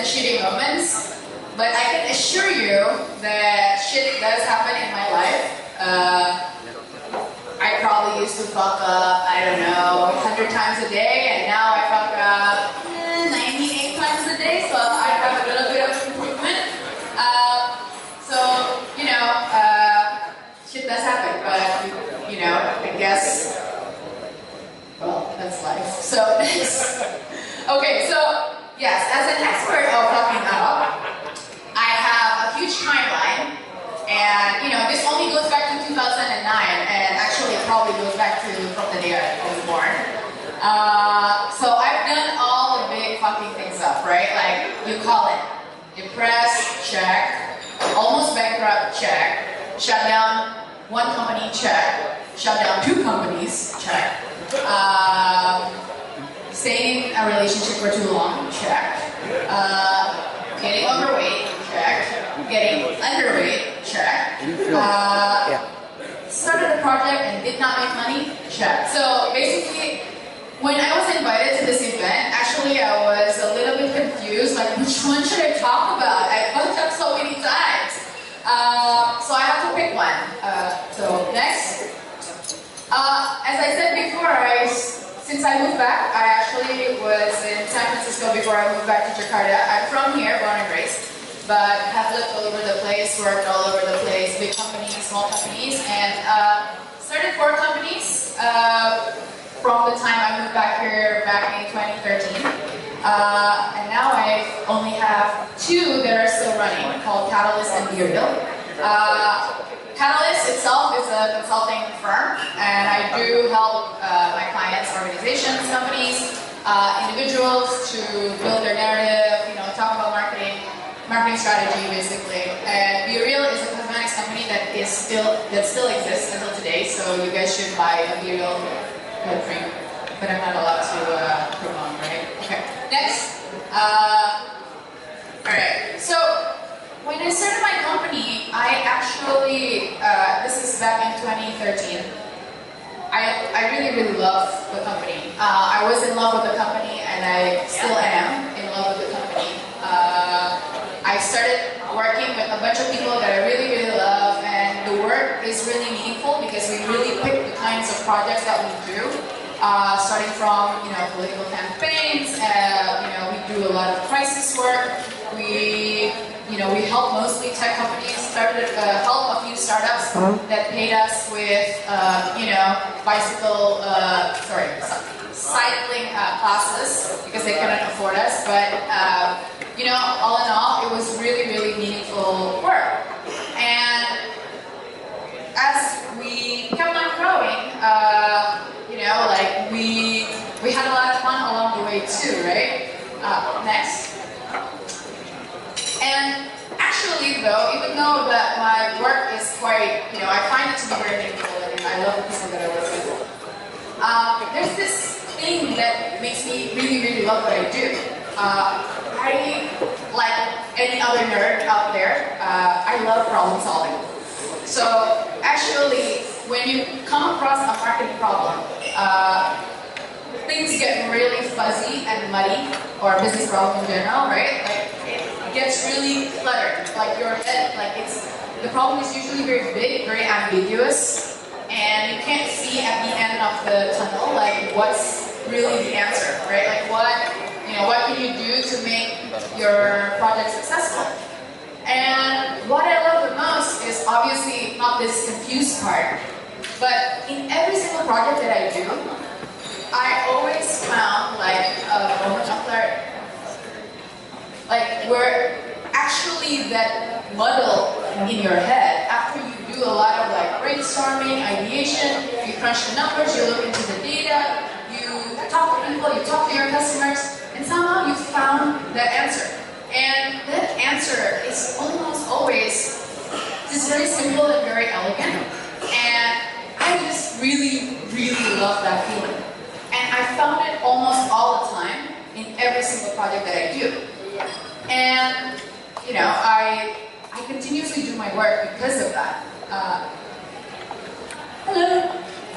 and shitty moments, but I can assure you that shit does happen in my life. I probably used to fuck up, I don't know, 100 times a day, and now I fuck up 98 times a day, so I have a little bit of improvement. So, you know, shit does happen, but, you know, I guess, well, that's life. So, okay, so, yes, as an expert of fucking up, I have a huge timeline, and, you know, this only goes back to 2009, and actually it probably goes back to from the day I was born. So I've done all the big fucking things up, right? Like, you call it depressed, check, almost bankrupt, check, shut down one company, check, shut down 2 companies, check, staying in a relationship for too long, check, getting overweight, check, getting underweight, check, started a project and did not make money, check. So basically, when I was invited to this event, actually I was a little bit confused, like which one should I talk about? I fucked up so many times. So I have to pick one. So next. As I said before, since I moved back, I actually was in San Francisco before I moved back to Jakarta. I'm from here, born and raised, but have lived all over the place, worked all over the place, big companies, small companies, and started 4 companies from the time I moved back here back in 2013. And now I only have 2 that are still running, called Catalyst and Be Real. Catalyst itself is a consulting firm, and I do help my clients, organizations, companies, individuals to build their narrative, you know, talk about marketing strategy basically. And Be Real is a cosmetics company that still exists until today, so you guys should buy a Be Real head cream, but I'm not allowed to promote, right? Okay, next. Alright, so when I started my company, I actually, this is back in 2013, I really, really love the company. I was in love with the company, and I still am in love with the company. I started working with a bunch of people that I really, really love, and the work is really meaningful because we really pick the kinds of projects that we do. Starting from, you know, political campaigns, you know, we do a lot of crisis work. We help mostly tech companies. Help a few startups that paid us with, you know, cycling classes because they couldn't afford us. But you know, all in all, it was really, really meaningful work. And as we kept on growing, you know, like we had a lot of fun along the way too, right? Next. And actually though, even though that my work is quite, you know, I find it to be very meaningful and I love the people that I work with, there's this thing that makes me really, really love what I do. I, like any other nerd out there, I love problem solving. So actually, when you come across a marketing problem, things get really fuzzy and muddy, or a business problem in general, right? Like, it gets really cluttered. Like your head, like the problem is usually very big, very ambiguous, and you can't see at the end of the tunnel, like what's really the answer, right? Like what can you do to make your project successful? And what I love the most is obviously not this confused part, but in every single project that I do, I always found like a moment of clarity. Like where actually that muddle in your head, after you do a lot of like brainstorming, ideation, you crunch the numbers, you look into the data, you talk to people, you talk to your customers, and somehow you found that answer. And that answer is almost always just very simple and very elegant. And I just really, really love that feeling. And I found it almost all the time in every single project that I do. And, you know, I continuously do my work because of that. Hello.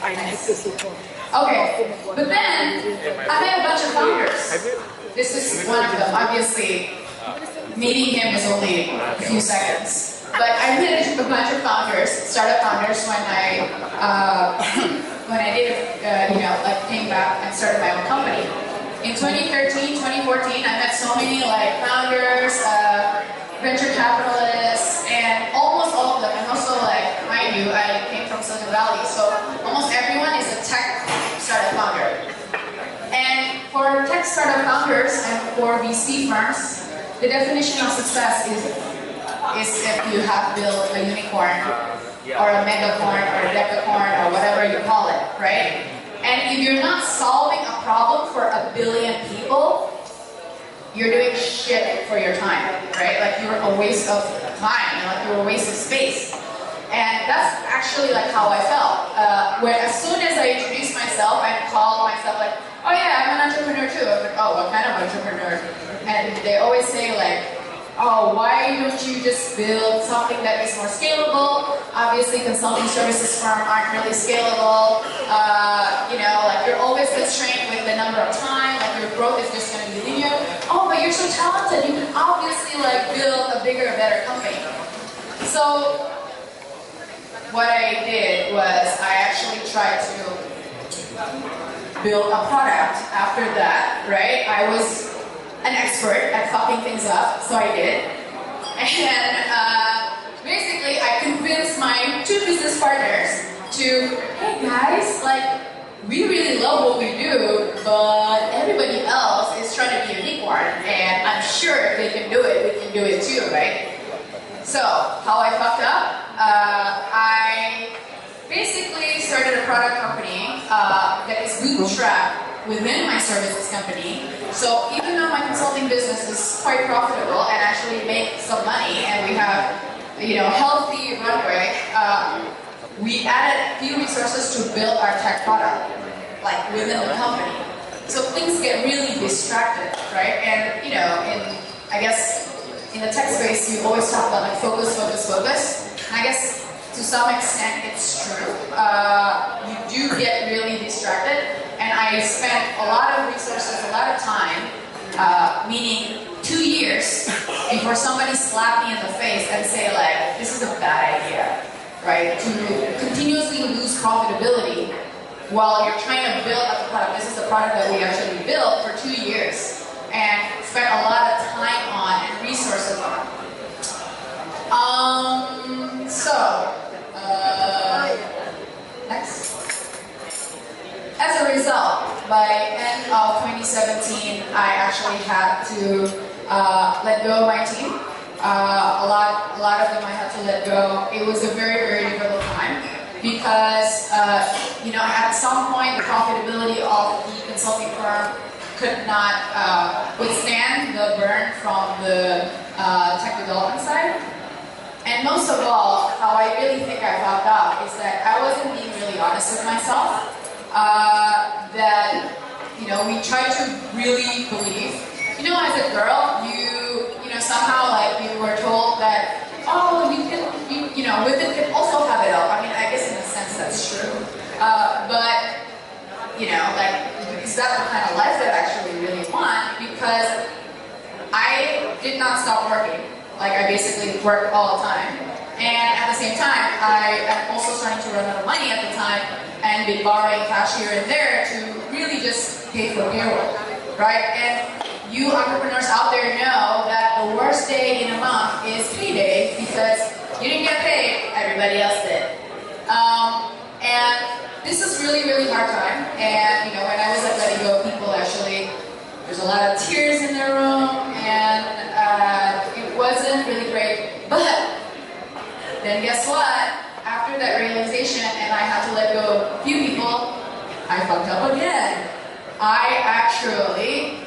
I need to support. Okay, but then I met a bunch of founders. This is one of them, obviously. meeting him is only a few seconds. But I met a bunch of founders, startup founders, when I came back and started my own company. In 2013, 2014, I met so many founders, venture capitalists, and almost all of them. And also, mind you, I came from Silicon Valley, so almost everyone is a tech startup founder. And for tech startup founders and for VC firms, the definition of success is if you have built a unicorn or a megacorn or a decacorn or whatever you call it, right? And if you're not solving a problem for 1 billion people, you're doing shit for your time, right? You're a waste of time, you're a waste of space. And that's actually how I felt. Where as soon as I introduced myself, I called myself oh yeah, I'm an entrepreneur too. I was oh, what kind of entrepreneur? And they always say oh, why don't you just build something that is more scalable? Obviously, consulting services firms aren't really scalable. You're always constrained with the number of time. Your growth is just going to be linear. Oh, but you're so talented. You can obviously build a bigger, better company. So what I did was I actually tried to build a product after that, right? I was an expert at fucking things up, so I did. And basically, I convinced my 2 business partners to, hey guys, we really love what we do, but everybody else is trying to be a unicorn, and I'm sure if they can do it, we can do it too, right? So, how I fucked up? I basically started a product company that is bootstrapped within my services company. So even though my consulting business is quite profitable and actually make some money, and we have healthy runway, we added few resources to build our tech product, within the company. So things get really distracted, right? And I guess in the tech space, you always talk about focus, focus, focus. And I guess to some extent it's true. You do get really distracted, and I spent a lot of resources, a lot of time, meaning 2 years before somebody slapped me in the face and say this is a bad idea, right? To continuously lose profitability while you're trying to build up the product. This is the product that we actually built for 2 years and spent a lot of time on and resources on. Next. As a result, by end of 2017, I actually had to let go of my team. A lot of them I had to let go. It was a very, very difficult time because at some point the profitability of the consulting firm could not withstand the burn from the tech development side. And most of all, how I really think I fucked up is that I wasn't being really honest with myself. That we try to really believe. As a girl, you somehow you were told that you can women can also have it all. I mean, I guess in a sense that's true. But is that the kind of life that I actually really want? Because I did not stop working. I basically worked all the time. And at the same time, I am also starting to run out of money at the time and been borrowing cash here and there to really just pay for payroll, right? And you entrepreneurs out there know that the worst day in a month is payday because you didn't get paid, everybody else did. And this is really, really hard time. And when I was letting go of people, actually, there's a lot of tears in the room, and it wasn't really great. But then guess what? After that realization, and I had to let go of a few people, I fucked up again. I actually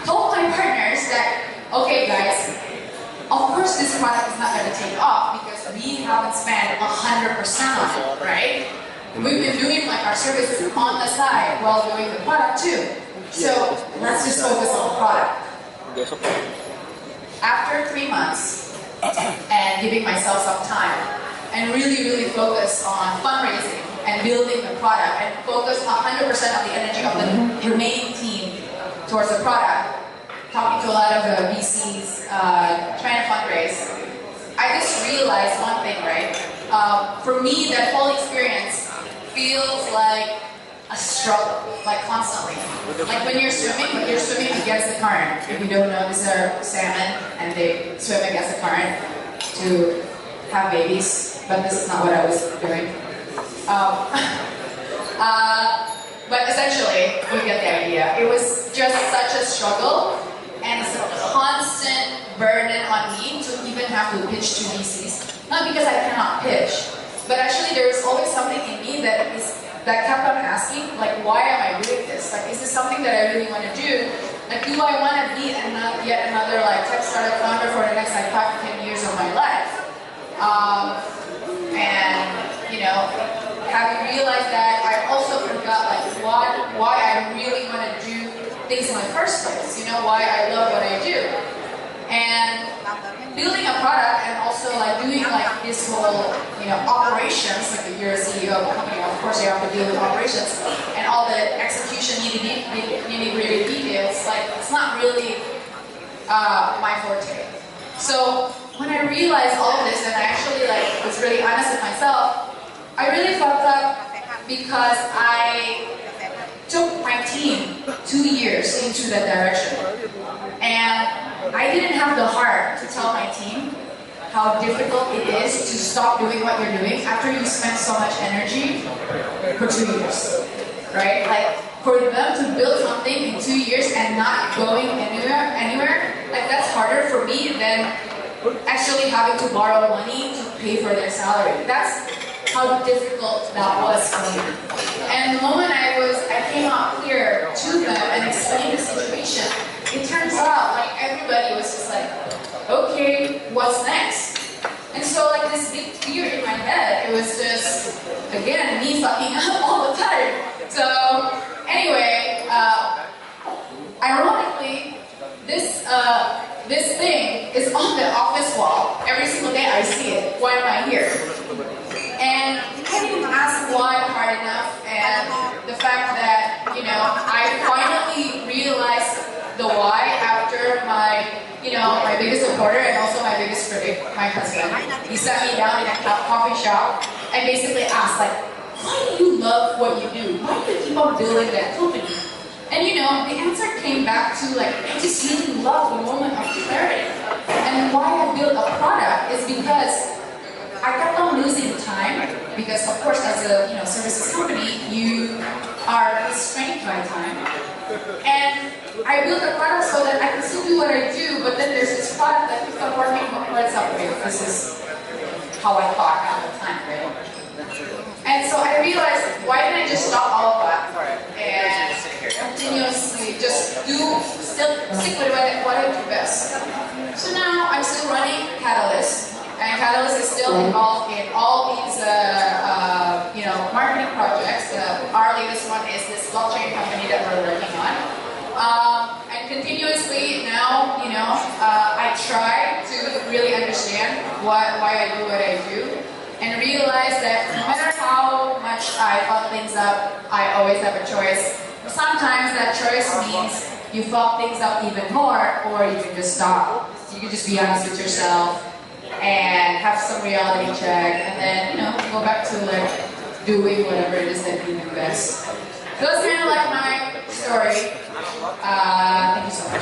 told my partners that, okay guys, of course this product is not going to take off because we haven't spent 100% on it, right? We've been doing our services on the side while doing the product too. So let's just focus on the product. After 3 months and giving myself some time and really, really focus on fundraising and building the product and focus 100% of the energy of the remaining team towards the product, talking to a lot of VCs, trying to fundraise, I just realized one thing, right? For me, that whole experience feels like a struggle, like constantly. Like when you're swimming against the current. If you don't know, these are salmon, and they swim against the current to have babies, but this is not what I was doing. But essentially, we get the idea. It was just such a struggle, and it's a constant burden on me to even have to pitch to VCs. Not because I cannot pitch, but actually there is always something in me that kept on asking, like, why am I doing this? Like, is this something that I really want to do? Like, do I want to be yet another like tech startup founder for the next like 5 to 10 years of my life? And you know, having realized that, I also forgot like why I really want to do things in the first place. You know, why I love what I do. And building a product and also like doing like this whole, you know, operations, like if you're a CEO of a company, of course you have to deal with operations and all the execution nitty-gritty details, like it's not really my forte. So when I realized all of this and I actually like was really honest with myself, I really fucked up because I took my team 2 years into that direction. And I didn't have the heart to tell my team how difficult it is to stop doing what you're doing after you spent so much energy for 2 years, right? Like for them to build something in 2 years and not going anywhere, like that's harder for me than actually having to borrow money to pay for their salary. That's how difficult that was for me. And the moment I came out clear to them and explained the situation, it turns out like everybody was just like, okay, what's next? And so like this big fear in my head, it was just, again, me fucking up all the time. So anyway, ironically, this thing is on the office wall. Every single day I see it. Why am I here? And I didn't ask why hard enough, and the fact that, you know, I finally realized the why after my biggest supporter and also my biggest critic, my husband. He sat me down in a coffee shop and basically asked, like, why do you love what you do? Why do you keep on building that company? And you know, the answer came back to like, I just really love the moment of clarity. And why I built a product is because I kept on losing time, because of course as a services company, you are constrained by time. And I built a product so that I can still do what I do, but then there's this product that keeps on working. What's up, right? This is how I thought at the time, right? And so I realized, why didn't I just stop all of that and continuously just still stick with what I do best? So now I'm still running Catalyst. And Catalyst is still involved in all these, marketing projects. Our latest one is this blockchain company that we're working on. And continuously now, I try to really understand why I do what I do, and realize that no matter how much I fuck things up, I always have a choice. Sometimes that choice means you fuck things up even more, or you can just stop. You can just be honest with yourself and have some reality check, and then go back to like doing whatever it is that you do best. So that's kind of like my story. Thank you so much.